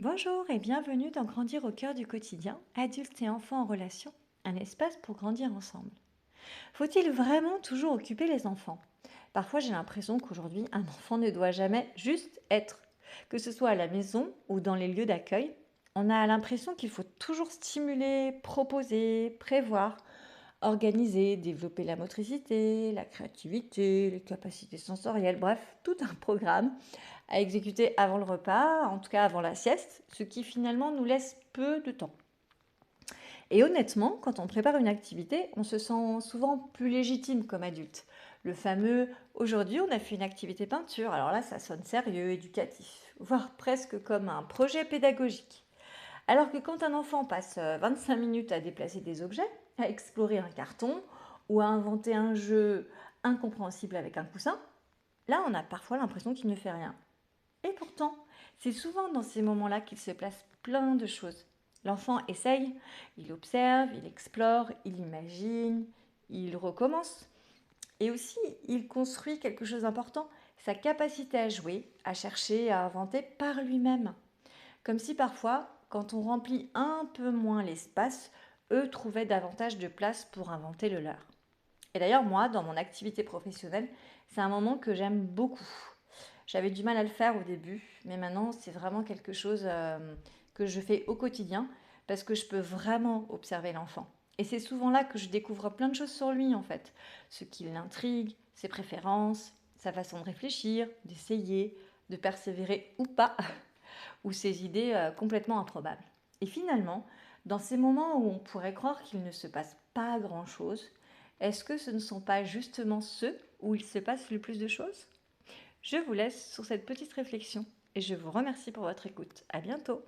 Bonjour et bienvenue dans Grandir au cœur du quotidien, adultes et enfants en relation, un espace pour grandir ensemble. Faut-il vraiment toujours occuper les enfants? Parfois j'ai l'impression qu'aujourd'hui un enfant ne doit jamais juste être. Que ce soit à la maison ou dans les lieux d'accueil, on a l'impression qu'il faut toujours stimuler, proposer, prévoir, organiser, développer la motricité, la créativité, les capacités sensorielles, bref, tout un programme à exécuter avant le repas, en tout cas avant la sieste, ce qui finalement nous laisse peu de temps. Et honnêtement, quand on prépare une activité, on se sent souvent plus légitime comme adulte. Le fameux aujourd'hui on a fait une activité peinture, alors là ça sonne sérieux, éducatif, voire presque comme un projet pédagogique. Alors que quand un enfant passe 25 minutes à déplacer des objets, à explorer un carton ou à inventer un jeu incompréhensible avec un coussin, là on a parfois l'impression qu'il ne fait rien. Et pourtant, c'est souvent dans ces moments-là qu'il se passe plein de choses. L'enfant essaye, il observe, il explore, il imagine, il recommence. Et aussi, il construit quelque chose d'important, sa capacité à jouer, à chercher, à inventer par lui-même. Comme si parfois, quand on remplit un peu moins l'espace, eux trouvaient davantage de place pour inventer le leur. Et d'ailleurs, moi, dans mon activité professionnelle, c'est un moment que j'aime beaucoup. J'avais du mal à le faire au début, mais maintenant, c'est vraiment quelque chose que je fais au quotidien parce que je peux vraiment observer l'enfant. Et c'est souvent là que je découvre plein de choses sur lui, en fait. Ce qui l'intrigue, ses préférences, sa façon de réfléchir, d'essayer, de persévérer ou pas, ou ses idées complètement improbables. Et finalement, dans ces moments où on pourrait croire qu'il ne se passe pas grand-chose, est-ce que ce ne sont pas justement ceux où il se passe le plus de choses? Je vous laisse sur cette petite réflexion et je vous remercie pour votre écoute. À bientôt!